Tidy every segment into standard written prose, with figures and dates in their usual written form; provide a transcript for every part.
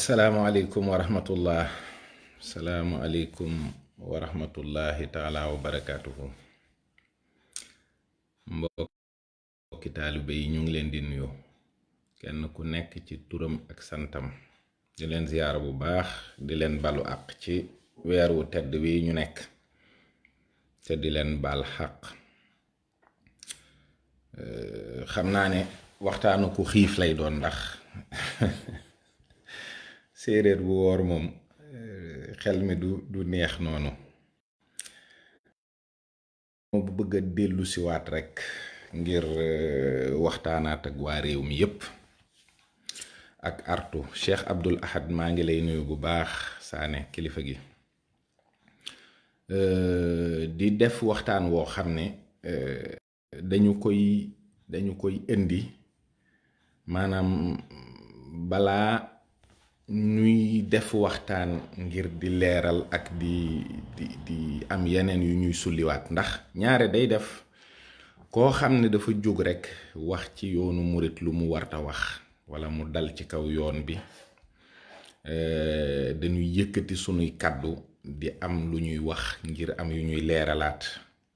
asalaamualeykum wa rahmatullah. Asalaamualeykum wa rahmatullahi taala wa barakaatuhu. Mbokki taalibe yi ñu ngi leen di nuyu kenn ku nekk ci turam ak santam, di leen ziyaara bu baax, di leen balu àq ci weer wu tedd wi ñu nekk te di leen bal xaq. xam naa ne waxtaanu ku xiif lay doon ndax séeréer bu woor moom xel mi du neex noonu. bu bëgg a dellu siwaat rekk ngir waxtaanaat ak waa réew mi yépp ak artu Cheikh Abdoul Ahad, maa ngi lay nuyu bu baax Saane kilifa gi. di def waxtaan woo xam ne dañu koy indi maanaam balaa ñuy def waxtaan ngir di leeral ak di am yeneen yu ñuy sulliwaat, ndax ñaare day def koo xam ne dafa jóg rekk wax ci yoonu murit lu mu warta wax walla mu dal ci kaw yoon bi, dañuy yëkkati sunuy kàddu di am lu ñuy wax ngir am yu ñuy leeralaat.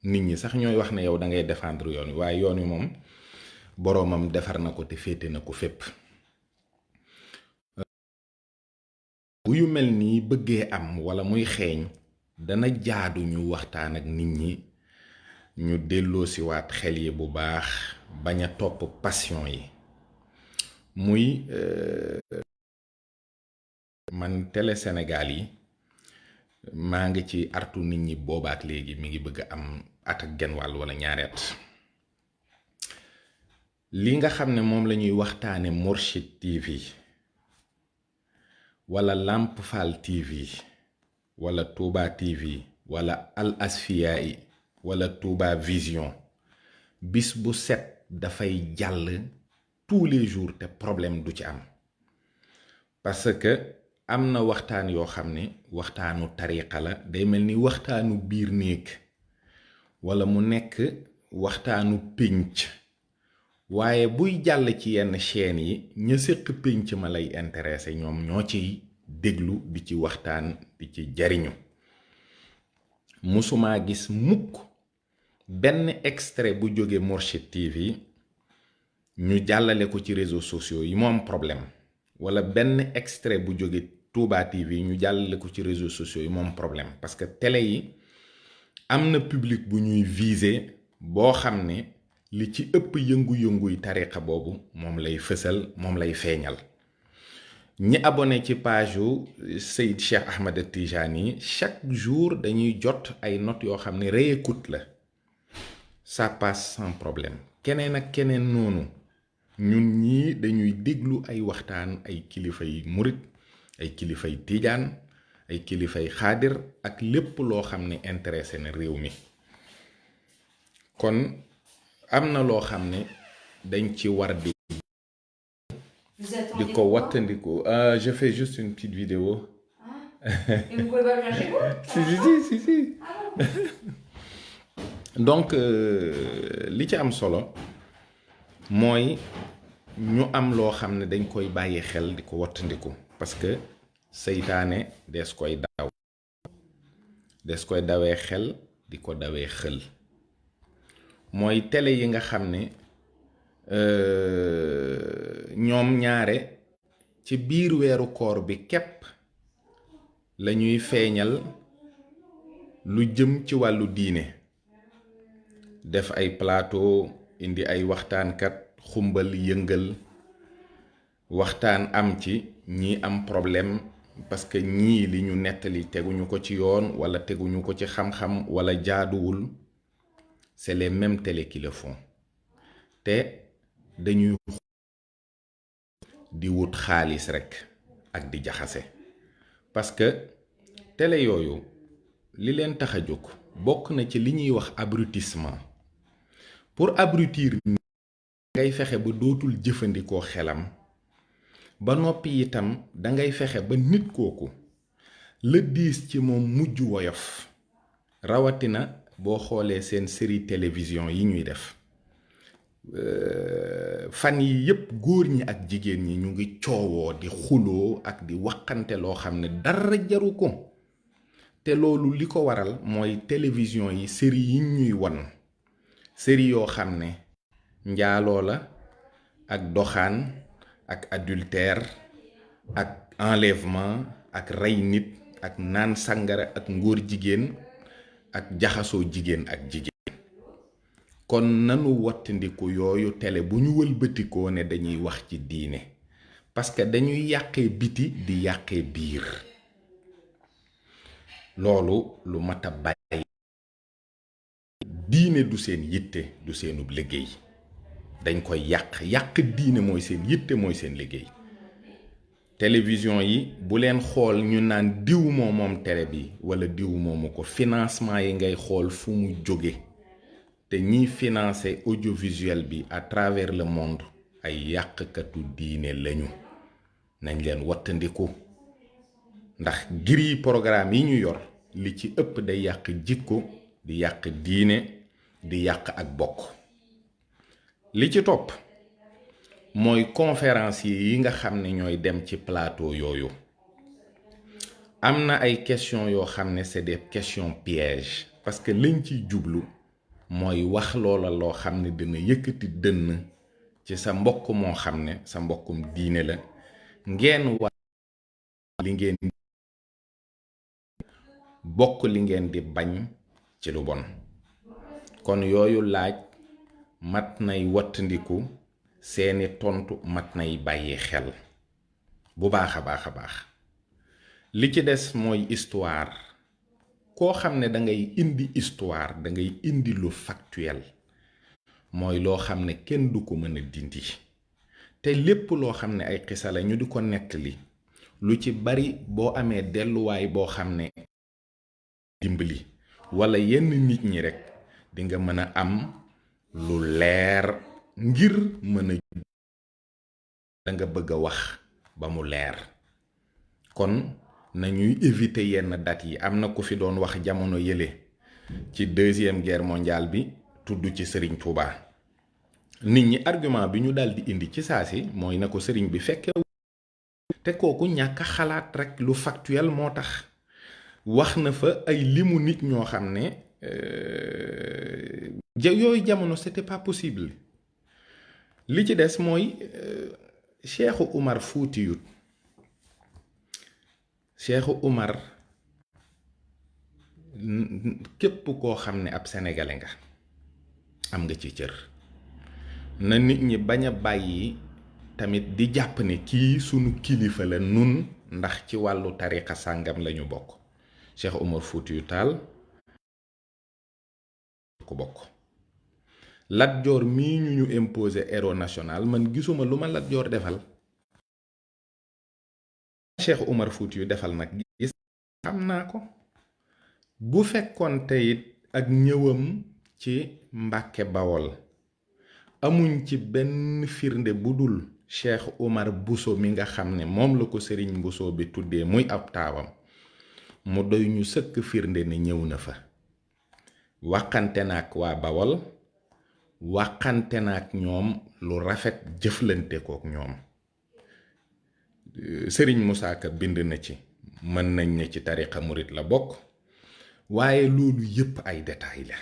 nit ñi sax ñooy wax ne yow da ngay défendre yoon wi, waaye yoon wi moom boroomam defar na ko te féete na ko fépp. bu yu mel nii bëggee am walla muy xeeñ, dana jaadu ñu waxtaan ak nit ñi, ñu delloo si waat xel yi bu baax, bañ a topp passion yi. muy man Télé Sénégal yi maa ngi ci artu nit ñi boobaak léegi mi ngi bëgg am at ak genn wàll walla ñaari at. li nga xam ne moom la ñuy waxtaane Mourchid TV walla Lamp Fall TV walla Touba TV walla Al Asfiyahi walla Touba Vision, bis bu set dafay jàll tous les jours te problème du ci am, parce que am na waxtaan yoo xam ne waxtaanu tariqa la, day mel ni waxtaanu biir néeg walla mu nekk waxtaanu pénc, waaye buy jàll ci yenn chaîne yi ña séq pénc ma lay intéressé, ñoom ñoo ciy déglu di ci waxtaan di ci jariñu. musumaa gis mukk benn extrait bu jóge Mourchid TV ñu jàllale ko ci réseaux sociaux yi moom problème, walla benn extrait bu jóge Touba TV ñu jàllale ko ci réseaux sociaux yi moom problème, parce que télé yi am na public bu ñuy viser boo xam ne li ci ëpp yëngu-yënguy tariqa boobu moom lay fësal, moom lay feeñal. ñi abonné ci page yu Seyd Cheikh Ahmed Tijani chaque jour dañuy jot ay notes yoo xam ne réécoute la, ça passe sans problème. keneen ak keneen noonu, ñun ñii dañuy déglu ay waxtaan ay kilifay murit, ay kilifay tiijaan, ay kilifay xaadir ak lépp loo xam ne intéressé na réew mi. kon am na loo xam ne dañ ci war di ko wattandiku. Je fais juste une petite vidéo. Et vous pouvez pas venir chez vous? si. donc li ci am solo mooy ñu am loo xam ne dañ koy bàyyi xel di ko wattandiku, parce que seytaane des koy dawee xel di ko dawee xël. mooy télé yi nga xam ne ñoom ñaare ci biir weeru koor bi képp lañuy feeñal lu jëm ci wàllu diine, def ay plateau, indi ay waxtaankat, xumbal yëngal, waxtaan am ci, ñii am problème parce que ñii li ñu nettali teguñu ko ci yoon walla teguñu ko ci xam-xam walla jaaduwul. C'est les mêmes télé qui le font te dañuy di wut xaalis rekk ak di jaxase, parce que télé yooyu li leen tax a jóg bokk na ci li ñuy wax abrutissement. pour abrutir ngay fexe ba dootul jëfandikoo xelam, ba noppi itam dangay fexe ba nit kooku la diis ci moom mujj woyof. rawatina boo xoolee seen série télévision yi ñuy def, fan yi yépp góor ñi ak jigéen ñi ñu ngi coowoo di xuloo ak di waxante loo xam ne dara jaru ko te loolu li ko waral mooy télévision yi série yi ñuy won série yoo xam ne njaaloo la ak doxaan ak adultère ak enlèvement ak rey nit ak naan sàngara ak ngóor jigéen ak jaxasoo jigéen ak jigéen kon nanu wattandiku yooyu télé bu ñu wëlbatikoo ne dañuy wax ci diine parce que dañuy yàqee biti di yàqee biir loolu lu mat a bàyyi diine du seen yitte du seenub liggéey dañ koy yàq diine mooy seen yitte mooy seen liggéey télévision yi bu leen xool ñu naan diw moom télé bi wala diw moomu ko financement yi ngay xool fu mu jóge te ñiy financer audiovisuel bi à travers le monde ay yàqkatu diine lañu nañ leen wattandiku ndax giri programme yi ñu yor li ci ëpp day yàq jikko di yàq diine di yàq ak bokk li ci topp mooy conférencier yi nga xam ne ñooy dem ci plateau yooyu am na ay questions yoo xam ne c'est des questions pièges parce que liñ ciy jublu mooy wax loola loo xam ne dina yëkkati dënn ci sa mbokk moo xam ne sa mbokkum diine la ngeen wax li ngeen bokk li ngeen di bañ ci lu bon kon yooyu laaj mat nay wattandiku seeni tontu mat nay bàyyi xel bu baax a baax li ci des mooy histoire koo xam ne dangay indi histoire dangay indi lu factuel mooy loo xam ne kenn du ko mën a dindi te lépp loo xam ne ay xisa la ñu di ko nettali lu ci bari boo amee delluwaay boo xam ne dimbali wala yenn nit ñi rekk di nga mën a am lu leer ngir mën a da nga bëgg a wax ba mu leer kon nañuy éviter yenn date yi am na ku fi doon wax jamono yële ci 2e guerre mondiale bi tudd ci Serigne Touba nit ñi argument bi ñu daldi indi ci saasi mooy na ko Serigne bi fekke te kooku ñàkk xalaat rekk lu factuel moo tax wax na fa ay limu nit ñoo xam ne yooyu jamono c'était pas possible li ci des mooy Cheikhu Umar Fuutiyut Cheikhu Umar képp koo xam ne ab sénégalais nga am nga ci cër na nit ñi bañ a bàyyi tamit di jàpp ne kii sunu kilifa la nun ndax ci wàllu tariqa sàngam lañu bokk Cheikh Umar Fuutiyu Taal ko bokk Lat Joor mii ñu imposé héros national man gisuma lu ma Lat Joor defal Cheikh Umar Fuutiyu defal nag gis xam naa ko bu fekkoon teyit ak ñëwam ci Mbàkke Bawol amuñ ci benn firnde bu dul Cheikh Umar Bousso mi nga xam ne moom la ko Sëriñ Bousso bi tuddee muy ab taawam mu doy ñu sëkk firnde ne ñëw na fa waxante naak waa Bawol waxante naak ñoom lu rafet jëflante kook ñoom Sëriñ Musaa Ka bind na ci mën nañ ne ci tariqa murit la bokk waaye loolu yépp ay détails la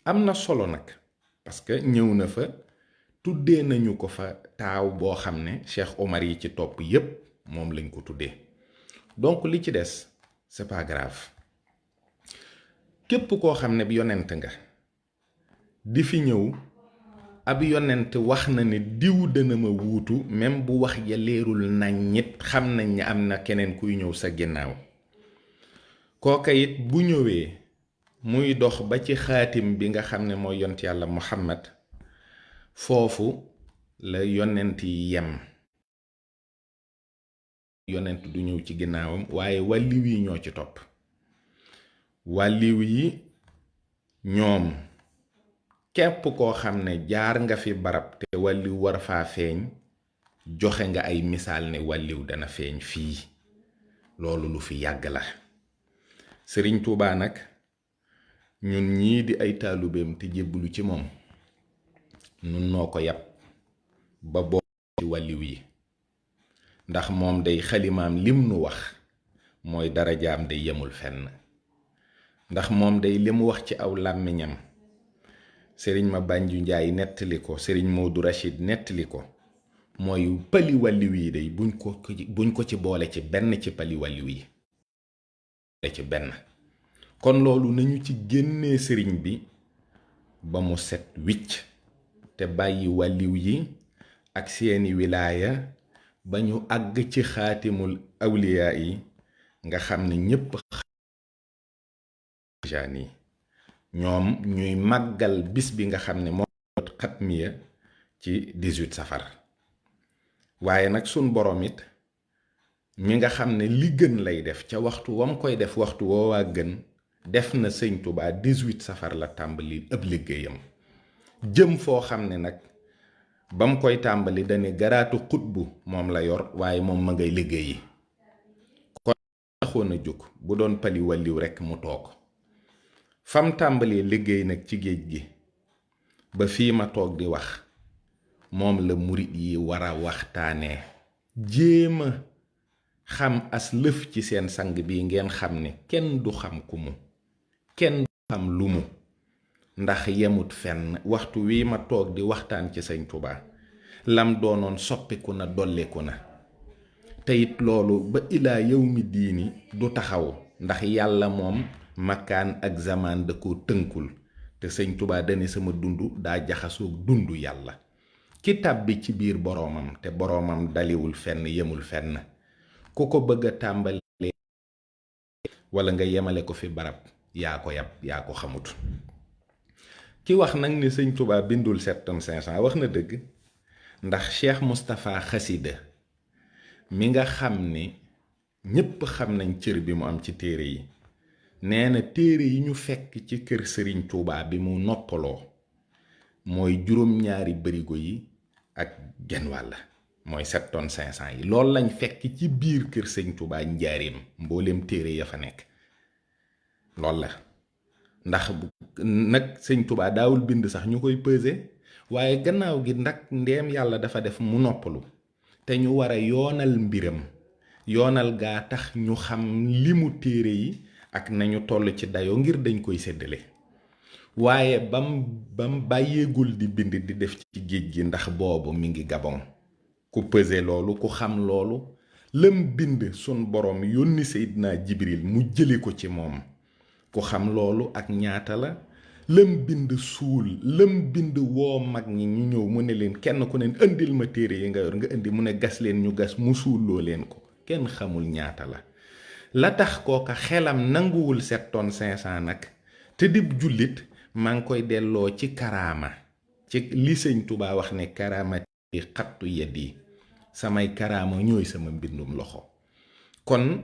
am na solo nag parce que ñëw na fa tuddee nañu ko fa taaw boo xam ne Cheikh Omar yi ci topp yépp moom lañ ko tuddee donc li ci des c'est pas grave képp koo xam ne bi yonent nga di fi ñëw ab yonent wax na ne diw dana ma wuutu même bu wax ya leerul nañ nit xam nañ ne am na keneen kuy ñëw sa ginnaaw kooka it bu ñëwee muy dox ba ci xaatim bi nga xam ne mooy yont yàlla Muhammad foofu la yonent yi yem yonent du ñëw ci ginnaawam waaye wàlliw yi ñoo ci topp wàlliw yi ñoom képp koo xam ne jaar nga fi barab te wàlliw war faa feeñ joxe nga ay misaal ne wàlliw dana feeñ fii loolu lu fi yàgg la Sëriñ Tuubaa nag ñun ñii di ay taalubeem te jébbalu ci moom nun noo ko yàpp ba bokk ci wàlliw yi, ndax moom day xalimaam lim nu wax mooy darajaam day yemul fenn. ndax moom day li mu wax ci aw làmmiñam sëriñ ma Banju Njaay nettali ko, sëriñ Moodu Rachid nettali ko, mooy pali wàlliw yi day buñ ko ci boole ci benn ci pali wàlliw yi ci benn. kon loolu nañu ci génnee sëriñ bi ba mu set wicc te bàyyi wàlliw yi ak seeni wilaaya ba ñu àgg ci xaatimul awliyaa yi nga xam ne ñépp jaani ñoom ñuy màggal bis bi nga xam ne moo xatmiya ci 18 safar. waaye nag sun borom it mi nga xam ne li gën lay def ca waxtu wam koy def waxtu woowaa gën, def na sëñ Tuubaa 18 safar la tàmbali ëpp liggéeyam jëm foo xam ne nag bam koy tàmbali dane garaatu xutbu moom la yor, waaye moom ma ngay liggéeyi. kon taxoon a jóg bu doon pali wàlliw rekk mu toog fam tàmbalee liggéey nag ci géej gi ba fii ma toog di wax, moom la murit yi war a waxtaanee, jéema xam as lëf ci seen sang bi ngeen xam ne kenn du xam ku mu, kenn du xam lu mu, ndax yemut fenn. waxtu wi ma toog di waxtaan ci sëñ Tuubaa lam doonoon soppiku na dolliku na, te it loolu ba ilaa yawmi diini du taxaw, ndax yàlla moom makaan ak zamaan da ko tënkul, te sëñ Tuubaa dane sama dund daa jaxasoog dundu yàlla. ki tàbbi ci biir boroomam te boroomam daliwul fenn yemul fenn, ku ko bëgg a tàmbale wala nga yemale ko fi barab yaa ko yab yaa ko xamut. ki wax nag ni sëñ Tuubaa bindul 7 tonnes 500 wax na dëgg, ndax Cheikh Moustapha Xasida mi nga xam ni ñépp xam nañ cër bi mu am ci téere yi, nee na téere yi ñu fekk ci kër sëriñ Tuubaa bi mu noppaloo mooy juróom-ñaari barigo yi ak genn wàll, mooy 7 tonnes 500 yi. loolu lañ fekk ci biir kër sëñ Tuubaa njaareem, mbooleem téere ya fa nekk loolu la. ndax nag sëñ Tuubaa daawul bind sax ñu koy peser, waaye gannaaw gi nag ndeem yàlla dafa def mu noppalu te ñu war a yoonal mbiram, yoonal gaa tax ñu xam limu téere yi ak nañu toll ci dayoo ngir dañ koy séddale. waaye bam bàyyeegul di bind di def ci géej gi, ndax boobu mi ngi Gabon. ku peser loolu, ku xam loolu, lëm bind sun borom yónni Seydina Jibril mu jële ko ci moom, ku xam loolu ak ñaata la. lëm bind suul, lëm bind woo mag ñi ñu ñëw mu ne leen kenn ku ne indil ma téere yi nga yor, nga indi, mu ne gas leen ñu gas, mu suulloo leen ko, kenn xamul ñaata la. la tax kooka xelam nanguwul 7 tonnes 500 nag te dib jullit, maa ngi koy delloo ci karaama, ci li sëñ Tuubaa wax ne karaamati xattu yeddi, samay karaama ñooy sama mbindum loxo. kon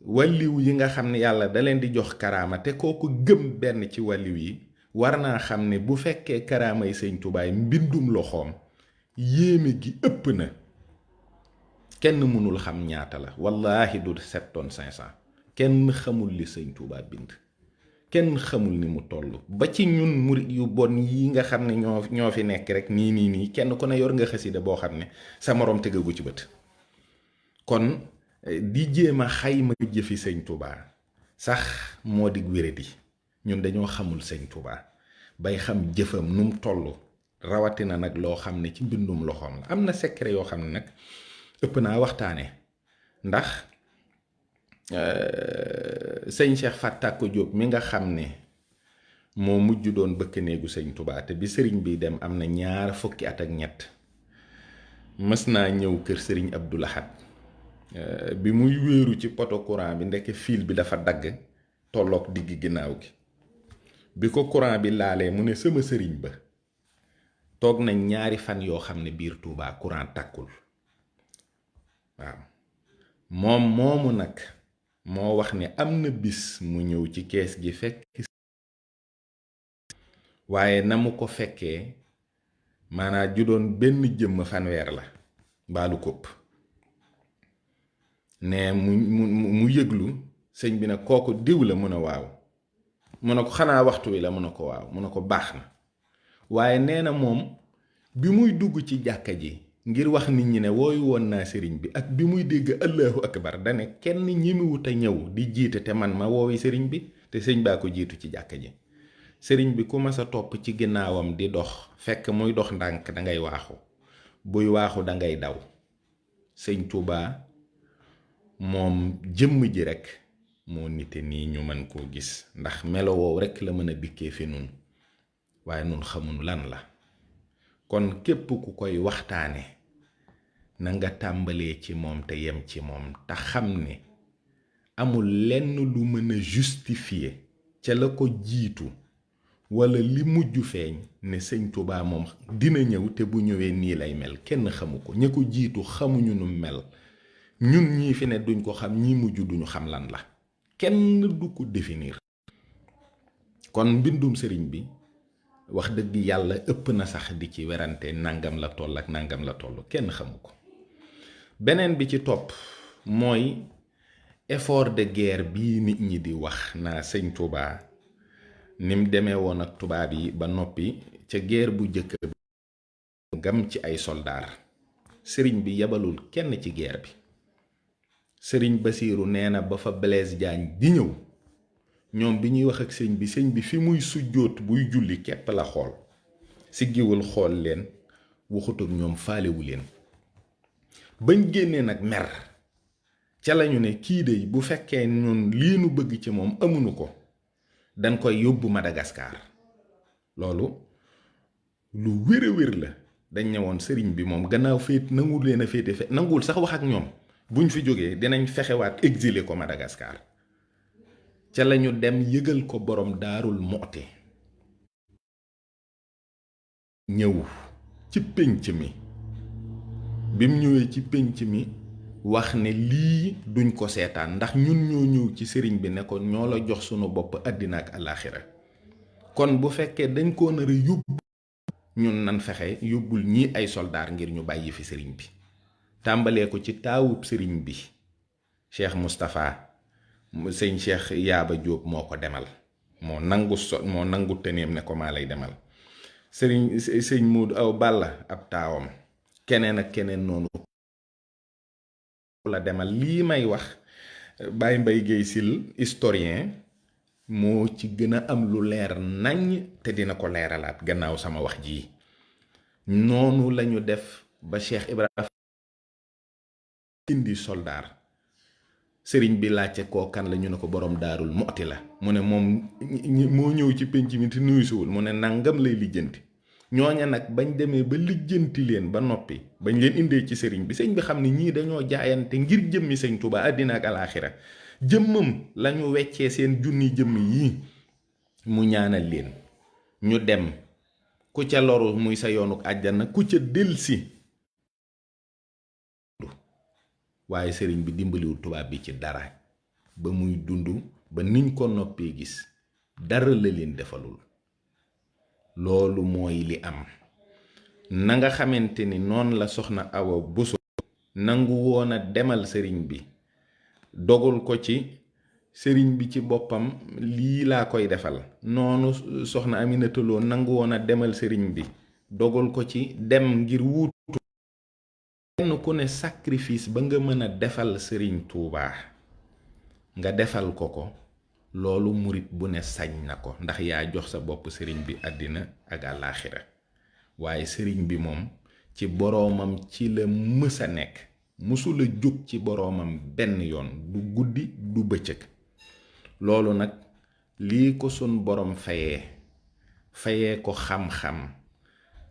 wàlliw yi nga xam ne yàlla da leen di jox karaama te kooku gëm benn ci wàlliw yi, war naa xam ne bu fekkee karaama yi sëñ Tuubaa mbindum loxoom yéeme gi ëpp na, kenn mënul xam ñaata la. wallaahi du 7 tonnes 500, kenn xamul li sëñ Tuubaa bind, kenn xamul ni mu toll. ba ci ñun murit yu bon yi nga xam ne ñoo fi nekk rek nii kenn ku ne yor nga xasida boo xam ne sa moroom tegagu ci bët. kon di jéem a xayma jëfi sëñ Tuubaa sax moo di wéradi. ñun dañoo xamul sëñ Tuubaa bay xam jëfam nu mu toll, rawatina nag loo xam ne ci mbindum loxoom la. am na secret yoo xam ne nag ëpp naa waxtaane, ndax sëñ Cheikh Fattako Diop mi nga xam ne moo mujj doon bëkk néegu sëñ Tuubaa te bi sëriñ bi dem am na 2 fukki at ak ñett, mës naa ñëw kër sëriñ Abdou Lahad bi muy wéeru ci poto courant bi, ndeke fil bi dafa dagg tolloog digg ginnaaw gi. bi ko courant bi laalee mu ne sama sëriñ ba toog nañ 2 fan yoo xam ne biir Tuubaa courant takkul. waaw moom moomu nag moo wax ne am na bis mu ñëw ci kees gi fekk, waaye na mu ko fekkee maanaam ju doon benn jëmm 100 la mbaalu kopp. ne mu yëglu sëñ bi nag kooku diw la, mun a waaw, mu ne ko xanaa waxtu wi la, mun a ko waaw, mun a ko baax na. waaye nee na moom bi muy dugg ci jàkka ji ngir wax nit ñi ne wooyu woon naa sëriñ bi ak bi muy dégg allahu akbar dane kenn ñimiwut a ñëw di jiite te man ma woowi sëriñ bi te sëñ baa ko jiitu ci jàkka ji. sëriñ bi ku mas a topp ci ginnaawam di dox fekk muy dox ndànk dangay waaxu buy waaxu dangay daw. sëñ Tuubaa moom jëmm ji rekk moo nite nii ñu mën koo gis ndax melo woow rekk la mën a dikkee fi nun waaye nun xamunu lan la. kon képp ku koy waxtaane na nga tàmbalee ci moom te yem ci moom te xam ne amul lenn lu mën a justifier ca la ko jiitu walla li mujj feeñ ne sëñ Tuubaa moom dina ñëw te bu ñëwee nii lay mel kenn xamu ko. ña ko jiitu xamuñu nu mel, ñun ñii fi ne duñ ko xam, ñii mujj duñu xam lan la, kenn du ko définir. kon mbindum sëriñ bi wax dëgg yàlla ëpp na sax di ci werante nangam la toll ak nangam la toll, kenn xamu ko. beneen bi ci topp mooy effort de guerre bii nit ñi di wax naa sëñ Tuubaa nim demee woon ak tubaab yi ba noppi ca guerre bu jëkk gam ci ay soldaar. sëriñ bi yebalul kenn ci guerre bi. sëriñ Basiiru nee na ba fa Blaise Diagne di ñëw ñoom bi ñuy wax ak sëñ bi fi muy sujjóot buy julli képp la xool, siggiwul xool leen, waxut ak ñoom faalewu leen. bañ génnee nag mer ca lañu ne kii dey bu fekkee ñun lii nu bëgg ci moom amuñu ko dañ koy yóbbu Madagascar. loolu lu wér a wér la. dañ ñëwoon sëriñ bi moom gannaaw féet nanguwul leen a féete nanguwul sax wax ak ñoom, buñ fi jógee dinañ fexewaat exilé ko Madagascar. ca lañu dem yëgal ko borom Daarul Muxti. ñëw ci pénc mi bim ñëwee ci pénc mi wax ne lii duñ ko seetaan ndax ñun ñoo ñëw ci sëriñ bi ne ko ñoo la jox sunu bopp àddina ak alaaxira, kon bu fekkee dañ koo nar a yóbbu ñun nan fexe yóbbul ñii ay soldaar ngir ñu bàyyi fi sëriñ bi. tàmbalee ko ci taawub sëriñ bi Cheikh Moustapha sëñ Cheikh Yaaba Jóob moo ko demal, moo nangu tëneem ne ko maa lay demal. sëñ Moodu Aw Balla ab taawam, keneen ak keneen noonu la demal. lii may wax Baye Mbaye Guèye Sil historien moo ci gën a am lu leer nañ te dina ko leeralaat gannaaw sama wax ji. noonu lañu def ba Cheikh Ibrahima indi soldaar. sëriñ bi laajte koo kan la, ñu ne ko borom Daarul Muxti la. mu ne moom moo ñëw ci penc mi te nuyusiwul, mu ne nangam lay lijjanti. ñooña nag bañ demee ba lijjanti leen ba noppi bañ leen indee ci sëriñ bi xam ne ñii dañoo jaayante ngir jëmmi sëñ Tuubaa àddina ak alaaxira, jëmmam lañu weccee seen junni jëmm yii. mu ñaanal leen ñu dem, ku ca loru muy sa yoonuk àjjana, ku ca delsi. waaye sëriñ bi dimbaliwul tubaab bi ci dara ba muy dund ba niñ ko noppee gis dara la leen defalul. loolu mooy li am. na nga xamante ni noonu la soxna Awa Buso nangu woon a demal sëriñ bi, dogul ko ci sëriñ bi ci boppam lii laa koy defal, noonu soxna Aminata Lo nangu woon a demal sëriñ bi, dogul ko ci dem ngir wuutu. kenn ku ne sacrifice ba nga mën a defal sëriñ Tuubaa nga defal ko loolu murit bu ne sañ na ko, ndax yaa jox sa bopp sëriñ bi àddina ak àllaaxira. waaye sëriñ bi moom ci boroomam ci la mës a nekk, mësula jóg ci boroomam benn yoon, du guddi du bëccëg. loolu nag lii ko sun boroom fayee ko xam-xam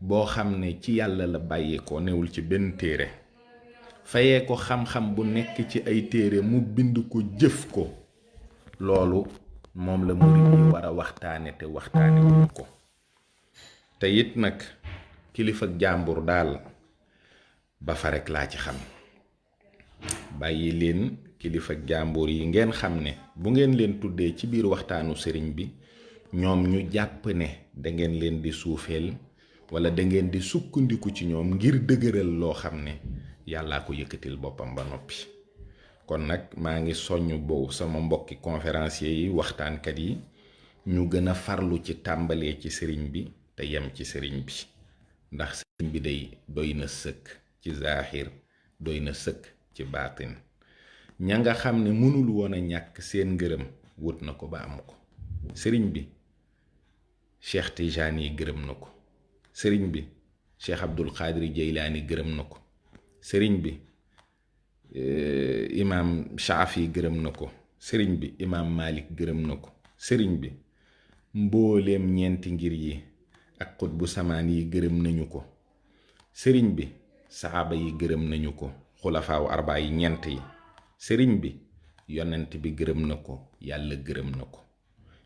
boo xam ne ci yàlla la bàyyi ko, newul ci benn téere. fayee ko xam-xam bu nekk ci ay téere mu bind ko jëf ko. loolu moom la murit yi war a waxtaane te waxtaane wuñ ko. te it nag kilifa jàmbur daal ba fa rekk laa ci xam. bàyyi leen kilifa jàmbur yi ngeen xam ne bu ngeen leen tuddee ci biir waxtaanu sëriñ bi ñoom ñu jàpp ne dangeen leen di suufeel wala dangeen di sukkandiku ci ñoom ngir dëgëral loo xam ne yàllaa ko yëkkatil boppam ba noppi. kon nag maa ngi soññ boobu sama mbokki conférencier yi, waxtaankat yi, ñu gën a farlu ci tàmbalee ci sëriñ bi te yem ci sëriñ bi. ndax sëriñ bi day doy na sëkk ci zaaxir doy na sëkk ci baatin. ña nga xam ne mënul woon a ñàkk seen ngërëm wut na ko ba am ko. sëriñ bi Cheikh Tijaan yi gërëm na ko. sëriñ bi Cheikh Abdul Xaadir Jeylaani gërëm na ko. sëriñ bi imaam Shaafi gërëm na ko. sëriñ bi imaam Malik gërëm na ko. sëriñ bi mbooleem ñeenti ngir yi ak xutbu samaan yi gërëm nañu ko. sëriñ bi saxaaba yi gërëm nañu ko. xulafaawu arbaa yi ñeent yi. sëriñ bi yonent bi gërëm na ko. yàlla gërëm na ko.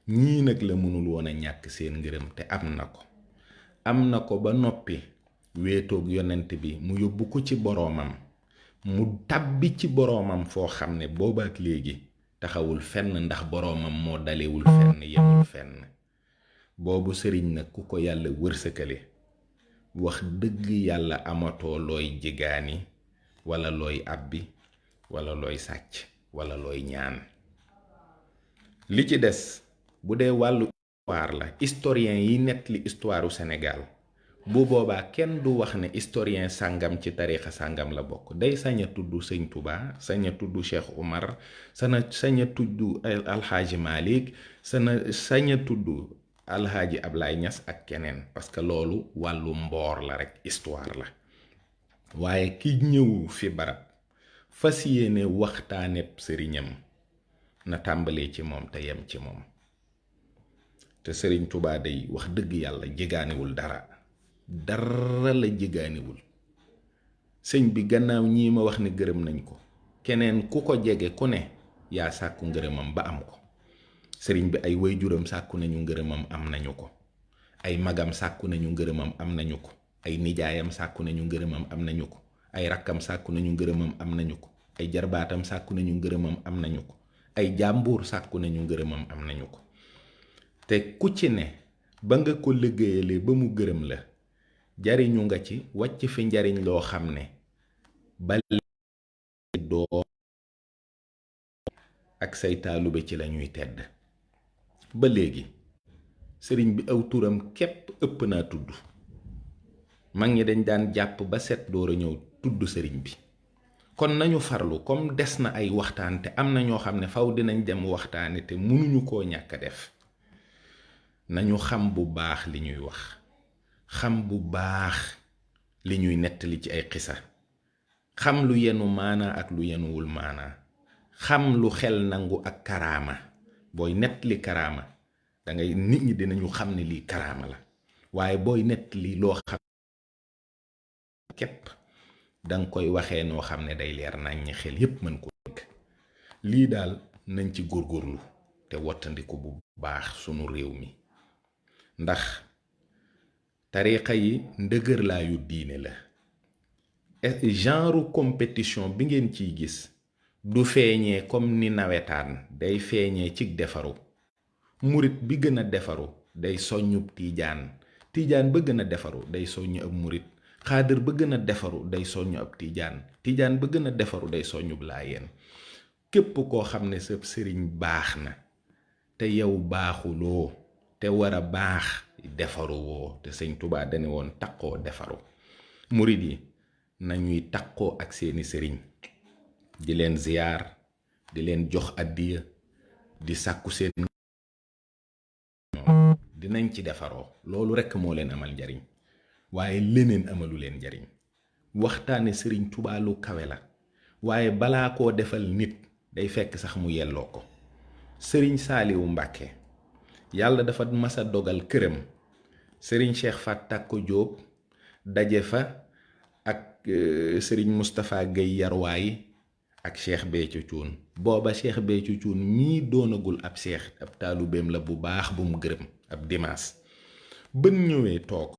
ñii nag la mënul woon a ñàkk seen ngërëm te am na ko. am na ko ba noppi wéetoog yonent bi mu yóbbu ko ci boroomam mu tàbbi ci boroomam foo xam ne boobaak léegi taxawul fenn ndax boroomam moo dalewul fenn yemul fenn. boobu sëriñ nag ku ko yàlla wërsëkale wax dëgg yàlla amatoo looy jigaani wala looy abbi wala looy sàcc wala looy ñaan. li ci des bu dee wàllu histoire la historien yi nettali histoire u Sénégal bu boobaa kenn du wax ne historien sàngam ci tariixa sàngam la bokk. day sañ a tudd sëñ Touba sañ a tudd Cheikh Oumar sañ a tudd alxaaji Malik sañ a tudd alxaaji Ablaye Niass ak keneen parce que loolu wàllu mboor la rekk histoire la. waaye ki ñëw fi barab fas yéene waxtaaneb sëriñam na tàmbalee ci moom te yem ci moom. te sëriñ Touba day wax dëgg yàlla jégaaniwul dara la jégaaniwul. sëñ bi gannaaw ñii ma wax ne gërëm nañ ko keneen ku ko jege ku ne yaa sàkku ngërëmam ba am ko. sëriñ bi ay waajuram sàkku nañu ngërëmam am nañu ko. ay magam sàkku nañu ngërëmam am nañu ko. ay nijaayam sàkku nañu ngërëmam am nañu ko. ay rakkam sàkku nañu ngërëmam am nañu ko. ay jarbaatam sàkku nañu ngërëmam am nañu ko. ay jàmbur sàkku nañu ngërëmam am nañu ko. te ku ci ne ba nga ko liggéeyale ba mu gërëm la jariñu nga ci wàcc fi njariñ loo xam ne ba doo ak say taalube ci lañuy tedd. ba léegi sëriñ bi aw turam képp ëpp naa tudd. mag ñi dañ daan jàpp ba set door a ñëw tudd sëriñ bi. kon nañu farlu comme des na ay waxtaan te am na ñoo xam ne faw dinañ dem waxtaane te mënuñu koo ñàkk a def. nañu xam bu baax li ñuy wax xam bu baax li ñuy nettali ci ay xisa xam lu yenu maanaa ak lu yenuwul maanaa xam lu xel nangu ak karaama. booy nettali karaama dangay nit ñi dinañu xam ne lii karaama la waaye booy nettali loo xam képp danga koy waxee noo xam ne day leer nañ ñi xel yépp mën ko dégg. lii daal nañ ci góorgóorlu te wottandiku bu baax sunu réew mi ndax tariixa yi ndëgër laayu diine la. genre compétition bi ngeen ciy gis du feeñee comme ni nawetaan day feeñee ci defaru. murit bi gën a defaru day soññub tiijaan ba gën a defaru day soññ ab murit. xaadir ba gën a defaru day soññ ab tiijaan ba gën a defaru day soññub laayeen. képp koo xam ne sa sëriñ baax na te yow baaxuloo te war a baax defaru woo. te sëñ Touba dane woon taqoo defaru. murit yi nañuy taqoo ak seeni sëriñ di leen ziyaar di leen jox addiya di sàkku seen dinañ ci defaroo. loolu rekk moo leen amal njariñ waaye leneen amalu leen njariñ. waxtaane sëriñ Touba lu kawe la waaye balaa koo defal nit day fekk sax mu yelloo ko. sëriñ Saaliwu Mbàkke yàlla dafa masa dogal këram sëriñ Cheikh Fat Tàkko Jóob daje fa ak sëriñ Moustapha Guèye Yarwaay ak Cheikh Béthio Thioune. booba Cheikh Béthio Thioune mii doonagul ab seex ab taalubeem la bu baax bu mu gërëm ab dimaas. bën ñëwee toog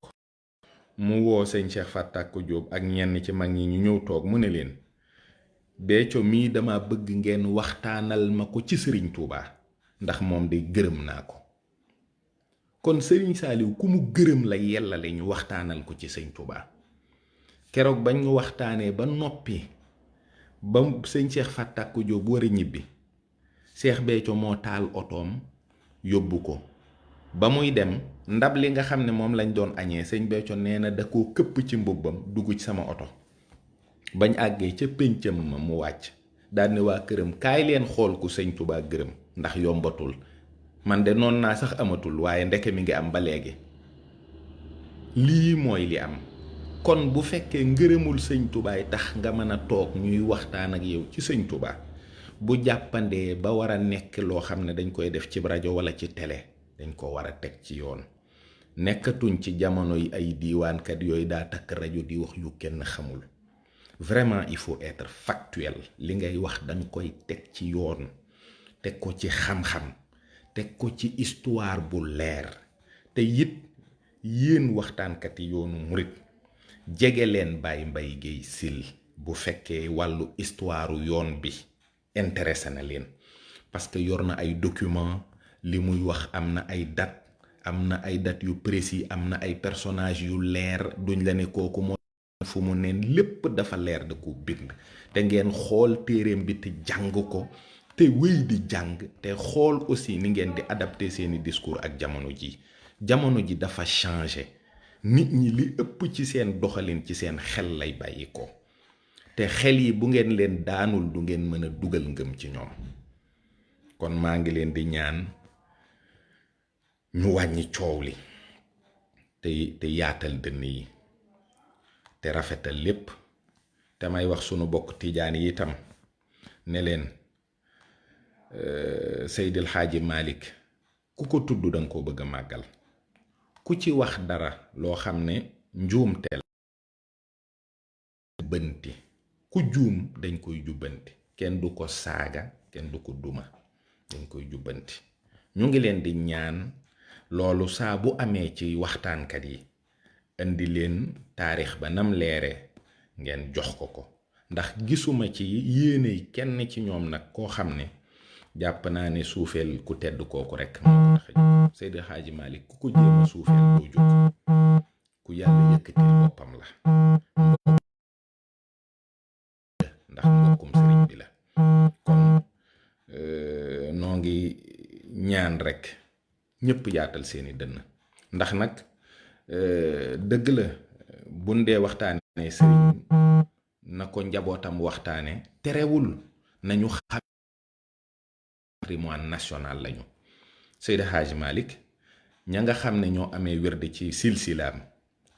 mu woo sëñ Cheikh Fat Tàkko Jóob ak ñenn ci mag ñi ñu ñëw toog mu ne leen Béthio mii dama bëgg ngeen waxtaanal ma ko ci sëriñ Touba ndax moom de gërëm naa ko. kon sëriñ Saaliw ku mu gërëm la yellale ñu waxtaanal ko ci sëñ Touba. keroog bañ ñu waxtaanee ba noppi ba sëñ Cheikh Fat Tàkko Jóob war a ñibbi Cheikh Béthio moo taal otoom yóbbu ko ba muy dem ndab li nga xam ne moom lañ doon añee sëñ Béthio nee na da koo këpp ci mbubbam dugg ci sama oto bañ àggee ca péncam ma mu wàcc daal ne waa këram kaay leen xool ku sëñ Touba gërëm ndax yombatul man de noon naa sax amatul waaye ndeke mi ngi am ba léegi. lii mooy li am kon bu fekkee ngërëmul sëñ Touba tax nga mën a toog ñuy waxtaan ak yow ci sëñ Touba bu jàppandee ba war a nekk loo xam ne dañ koy def ci rajo wala ci télé dañ ko war a teg ci yoon nekkatuñ ci jamono yi ay diiwaankat yooyu daa takk rajo di wax yu kenn xamul. Vraiment il faut être factuel li ngay wax dañ koy teg ci yoon teg ko ci xam-xam teg ko ci histoire bu leer te it yéen waxtaankat yi yoonu murit jege leen Baye Mbaye Guèye Syll bu fekkee wàllu histoire yoon bi intéressé na leen parce que yor na ay document li muy wax am na ay date yu précis am na ay personnage yu leer duñ la ne kooku moo fu mu neen lépp dafa leer da ko bind te ngeen xool téereem bi te jàng ko te wéy di jàng te xool aussi ni ngeen di adapté seeni discours ak jamono ji dafa changé nit ñi li ëpp ci seen doxalin ci seen xel lay bàyyi ko te xel yi bu ngeen leen daanul du ngeen mën a dugal ngëm ci ñoom kon maa ngi leen di ñaan ñu wàññi coow li te yaatal dënn yi te rafetal lépp te may wax sunu bokk tijaan yi itam ne leen Seydil Hadji Malick ku ko tudd danga ko bëgg a màggal ku ci wax dara loo xam ne njuumte la jubbanti ku juum dañ koy jubbanti kenn du ko saaga kenn du ko duma dañ koy jubbanti ñu ngi leen di ñaan loolu saa bu amee ci waxtaankat yi indi leen taarix ba nam leere ngeen jox ko ndax gisuma ci yéene kenn ci ñoom nag koo xam ne jàpp naa ne suufeel ku tedd kooku rek moo tax Seydi Hadji Malick ku ko jéem a suufeel doo jóg ku yàlla yëkkatil boppam la ndax mbokkum sëriñ bi la kon noo ngi ñaan rek ñëpp yaatal seeni dënn ndax nag dëgg la buñ dee waxtaane sëriñ na ko njabootam waxtaane terewul nañu xam patrimoine national lañu. Seydi Hadji Malick ña nga xam ne ñoo amee wérde ci silsilaam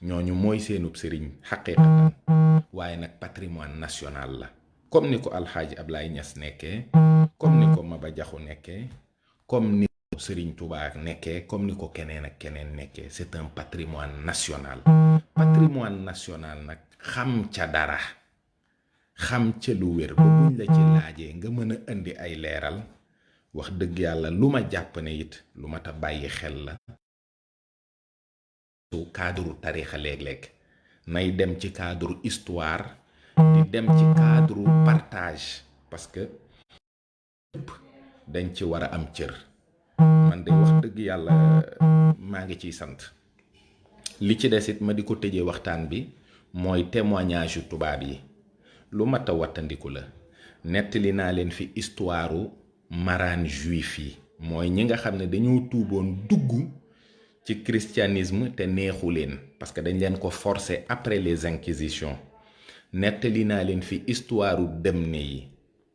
ñooñu mooy seenub sëriñ xaqiiqatan waaye nag patrimoine national la comme ni ko alxaaji Ablaye Niass nekkee comme ni ko Maba Jaxu nekkee comme ni ko Sëriñ Tuubaa nekkee comme ni ko keneen ak keneen nekkee c'est un patrimoine national nag xam ca dara xam ca lu wér ba buñ la ci laajee nga mën a indi ay leeral wax dëgg yàlla lu ma jàpp ne it lu mat a bàyyi xel la su cadre tarixa léeg-léeg nay dem ci cadre histoire di dem ci cadre partage parce que lépp dañ ci war a am cër man de wax dëgg yàlla maa ngi ciy sant li ci des it ma di ko tëjee waxtaan bi mooy témoignage yu tubaab yi lu mat a wattandiku la nettali naa leen fi histoire maraan juif yi mooy ñi nga xam ne dañoo tuuboon dugg ci christianisme te neexu leen parce que dañ leen ko forcer après les inquisitions nettali naa leen fi histoire Demne yi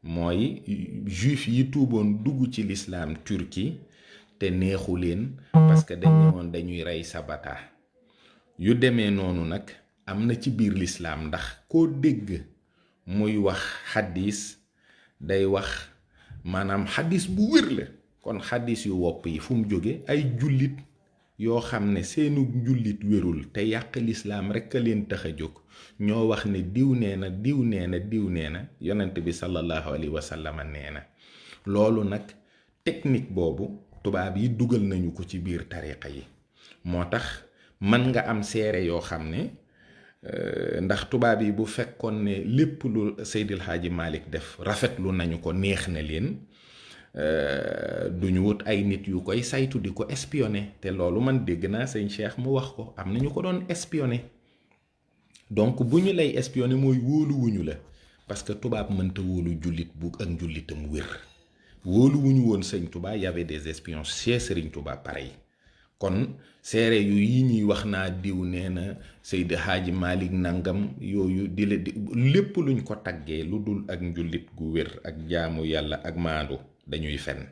mooy juif yi tuuboon dugg ci l'islam turki te neexu leen parce que dañ ne woon dañuy rey sabata yu demee noonu nag am na ci biir l'islam ndax koo dégg muy wax xadis day wax maanaam xadis bu wér la kon xadis yu wopp yi fu mu jóge ay jullit yoo xam ne seenu jullit wérul te yàq lislaam rekk a leen tax a jóg ñoo wax ne diw nee na diw nee na diw nee na yonent bi sallallahu alayhi wa sallam nee na loolu nag technique boobu tubaab yi dugal nañu ko ci biir tariqa yi moo tax mën nga am seere yoo xam ne ndax tubaab yi bu fekkoon ne lépp lu Seydil Hadji Malick def rafetlu nañu ko neex na leen duñu wut ay nit yu koy saytu di ko espionner te loolu man dégg naa sëñ Cheikh mu wax ko am na ñu ko doon espionner donc bu ñu lay espionner mooy wóoluwuñu la parce que tubaab mënta wóolu jullit bu ak njullitam wér wóoluwuñu woon sëñ Touba y avait des espions chez Serigne Touba pareil kon seere yu yi ñuy wax naa diw nee na Seydi Haaji Malik nangam yooyu di la di lépp luñ ko taggee lu dul ak njullit gu wér ak jaamu yàlla ak maandu dañuy fen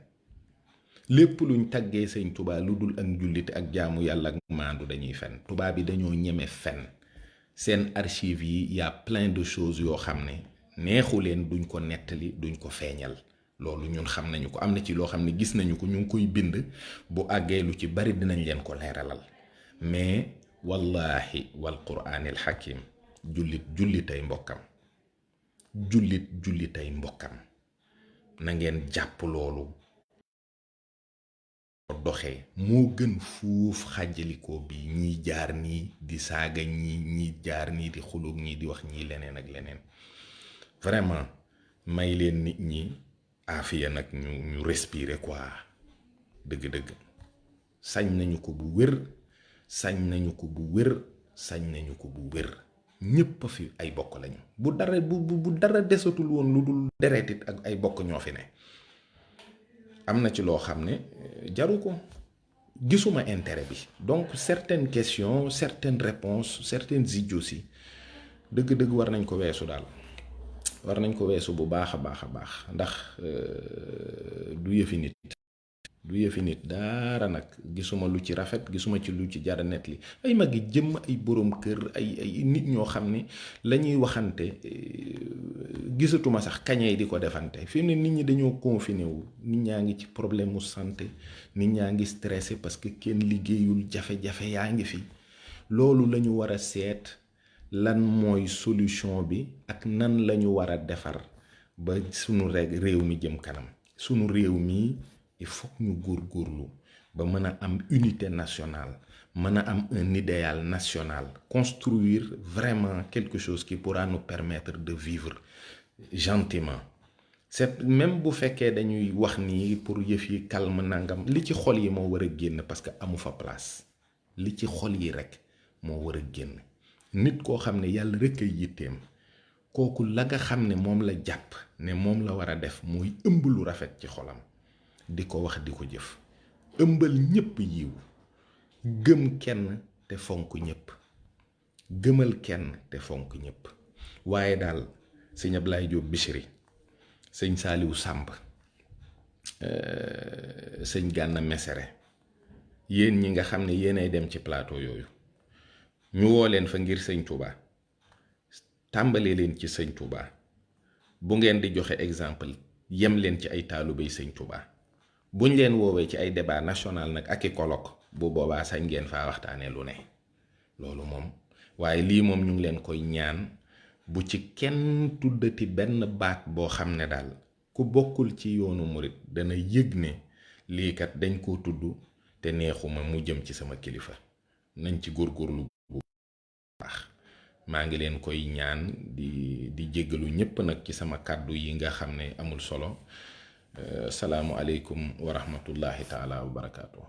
lépp luñ taggee Sëñ Tuubaa lu dul ak njullit ak jaamu yàlla ak maandu dañuy fen. tubaab bi dañoo ñeme fen. seen archive yi y a plein de choses yoo xam ne neexu leen duñ ko nettali duñ ko feeñal. loolu ñun xam nañu ko am na ci loo xam ne gis nañu ko ñu ngi koy bind bu àggee lu ci bari dinañ leen ko leeralal mais wallahi wal quraanil hakim jullitay mbokkam jullitay mbokkam na ngeen jàpp loolu doxee moo gën fuuf xàjjalikoo bi ñii jaar nii di saaga ñii jaar nii di xulug ñii di wax ñii leneen ak leneen vraiment may leen nit ñi aafiya nag ñu respirer quoi dëgg-dëgg sañ nañu ko bu wér sañ nañu ko bu wér ñépp fi ay bokk lañu bu dara desatul woon lu dul deretit ak ay bokk ñoo fi ne am na ci loo xam ne jaru ko gisuma intérêt bi donc certaines questions certaines réponses certaines idioties dëgg-dëgg war nañ ko weesu daal war nañ ko weesu bu baax a baax ndax du yëfi nit dara nag gisuma lu ci rafet gisuma ci lu ci jara net li ay mag yi jëm ay borom kër ay nit ñoo xam ne la ñuy waxante gisatuma sax kañee di ko defante fi mu ne nit ñi dañoo confiné wu nit ñaa ngi ci problème mu santé nit ñaa ngi stressé parce que kenn liggéeyul jafe-jafe yaa ngi fi loolu la ñu war a seet lan mooy solution bi ak nan lañu war a defar ba sunu réew mi jëm kanam sunu réew mi il faut ñu góorgóorlu ba mën a am unité nationale mën a am un idéal national construire vraiment quelque chose qui pourra nous permettre de vivre gentiment. C'est même bu fekkee dañuy wax nii pour yëf yi calme nangam li ci xol yi moo war a génn parce que amu fa place li ci xol yi rek moo war a génn. nit koo xam ne yàlla rek ay yitteem kooku la nga xam ne moom la jàpp ne moom la war a def mooy ëmb lu rafet ci xolam di ko wax di ko jëf ëmbal ñépp yiw gëm kenn te fonk ñépp gëmal kenn te fonk ñépp waaye daal sëñ Ablaye Diop Bichri sëñ Saaliwu Sàmb sëñ Gànna Mesere yéen ñi nga xam ne yéenay dem ci plateau yooyu ñu woo leen fa ngir sëñ Touba tàmbalee leen ci sëñ Touba bu ngeen di joxe exemple yem leen ci ay taalubéy sëñ Touba buñ leen woowee ci ay débat national nag ak i colloque bu boobaa sañ ngeen faa waxtaanee lu ne loolu moom waaye lii moom ñu ngi leen koy ñaan bu ci kenn tuddati benn baat boo xam ne daal ku bokkul ci yoonu murit dana yëg ne lii kat dañ koo tudd te neexuma mu jëm ci sama kilifa nañ ci góorgóorlu bu baax maa ngi leen koy ñaan di jéggalu ñépp nag ci sama kàddu yi nga xam ne amul solo salaamu aleykum wa rahmatullahi taala wa barakaatu.